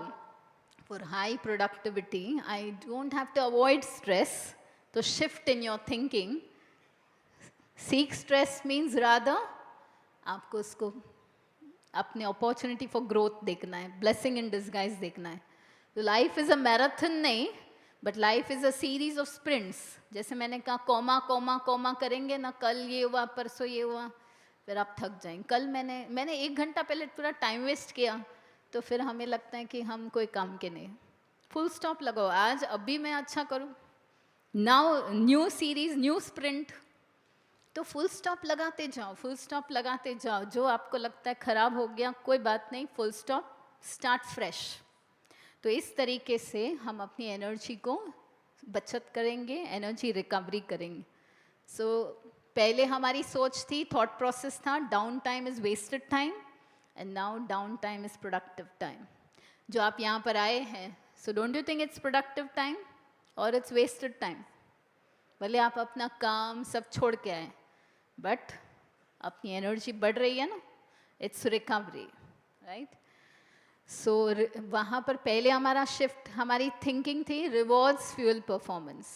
for high productivity, I don't have to avoid stress. So shift in your thinking. Seek stress means rather आपको उसको अपने अपॉर्चुनिटी फॉर ग्रोथ देखना है, ब्लेसिंग इन डिस्गाइज देखना है. तो लाइफ इज़ अ मैराथन नहीं, but life is a series of sprints. जैसे मैंने कहा कॉमा कॉमा कॉमा करेंगे ना, कल ये हुआ परसों ये हुआ, फिर आप थक जाएंगे. कल मैंने 1 घंटा पहले पूरा टाइम वेस्ट किया, तो फिर हमें लगता है कि हम कोई काम के नहीं. फुल स्टॉप लगाओ, आज अभी मैं अच्छा करूँ, now new series new sprint. तो फुल स्टॉप लगाते जाओ, फुल स्टॉप लगाते जाओ. जो आपको लगता है खराब हो गया कोई बात नहीं, फुल स्टॉप, स्टार्ट फ्रेश. तो इस तरीके से हम अपनी एनर्जी को बचत करेंगे, एनर्जी रिकवरी करेंगे. सो पहले हमारी सोच थी, थॉट प्रोसेस था, down time is wasted time, and now down time is productive time. जो आप यहाँ पर आए हैं, so don't you think it's productive time और इट्स वेस्टेड टाइम? भले आप अपना काम सब छोड़ के आए, बट अपनी एनर्जी बढ़ रही है ना, इट्स रिकवरी, राइट. सो वहाँ पर पहले हमारा शिफ्ट, हमारी थिंकिंग थी रिवॉर्ड्स फ्यूल परफॉर्मेंस,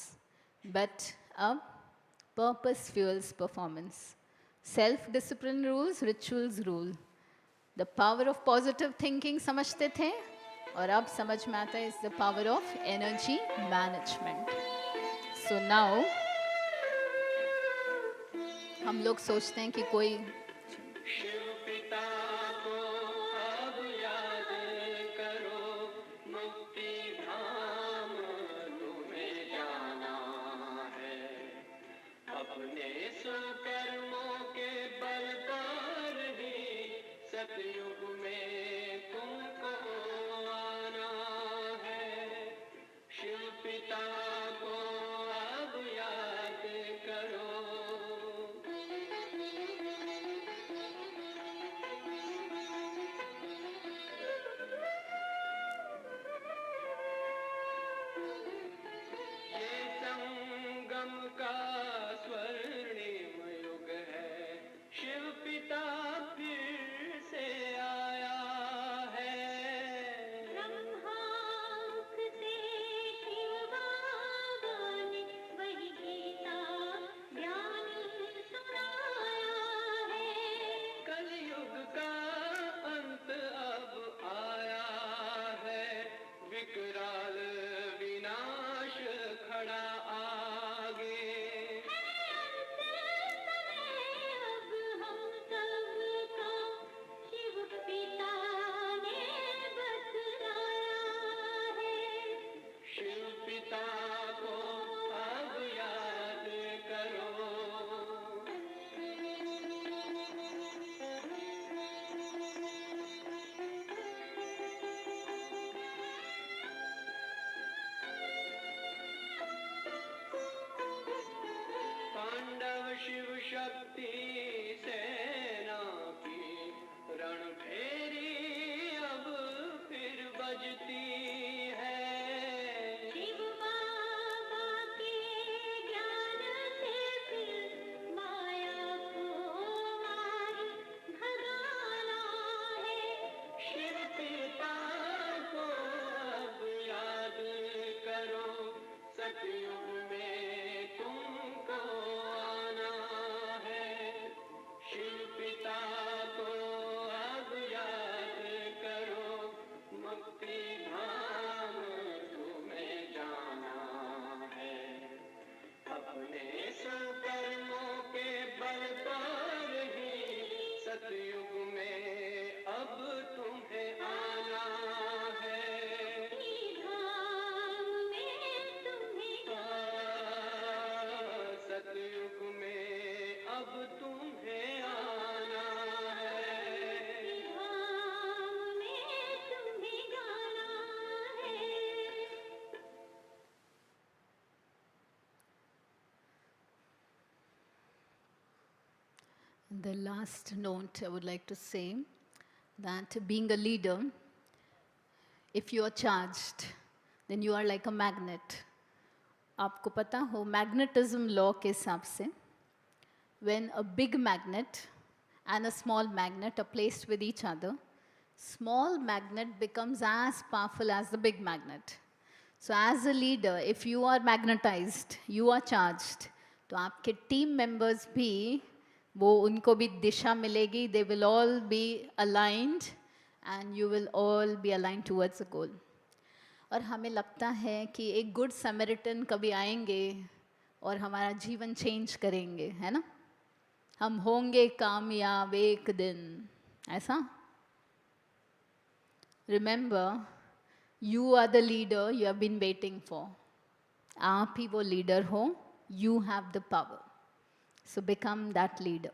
बट अब purpose fuels performance. Self discipline rules, rituals rule. The power of positive thinking समझते थे, और अब समझ में आता है is the power of energy management. So now हम लोग सोचते हैं कि कोई शिव पिता को अब याद करो, मुक्ति धाम तुम्हें जाना है. अपने सुकर्मों के बल पर ही सतयुग में तुमको आना है. शिव पिता को अब याद करो. संगम का स्वर्णिम युग है, शिव पिता फिर से आया है. ब्रह्मांक से शिव बाबा ने वही गीता ज्ञान सुनाया है. कलयुग का अंत अब आया है, विकराल विनाश खड़ा आगे. अब हम सबको शिव पिता ने बतलाया है. शिव पिता को अब याद करो. पांडव शिव शक्ति सेना की रणभेरी अब फिर बजती है. शिव बाबा के ज्ञान से फिर माया को मार भगाना है. शिव पिता को अब याद करो, सतयुग में तुमको आना है. शिव पिता को अब याद करो, मुक्ति धाम तुम्हें जाना है. अपने सुकर्मों के बल पर ही सतयुग में अब तुम्हें आना है. धाम में तुम्हें सतयुग में अब तुम्हें आना है. धाम में तुम्हें जाना है. the last note I would like to say that being a leader, if you are charged, then you are like a magnet. आपको पता हो मैग्नेटिज्म लॉ के हिसाब से, when a big magnet and a small magnet are placed with each other, small magnet becomes as powerful as the big magnet. So as a leader, if you are magnetized, you are charged, तो आपके team members भी वो उनको भी दिशा मिलेगी, they will all be aligned and you will all be aligned towards a goal. और हमें लगता है कि एक गुड समरिटन कभी आएंगे और हमारा जीवन चेंज करेंगे, है ना? हम होंगे कामयाब एक दिन, ऐसा? Remember, you are the leader you have been waiting for. आप ही वो लीडर हो, you have the power. So become that leader.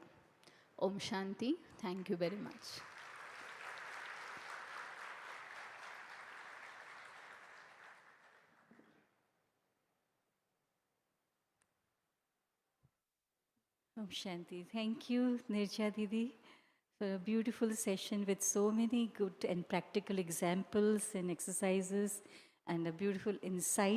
Om Shanti. Thank you very much. Om Shanti. Thank you, Neerja Didi, for a beautiful session with so many good and practical examples and exercises and a beautiful insight.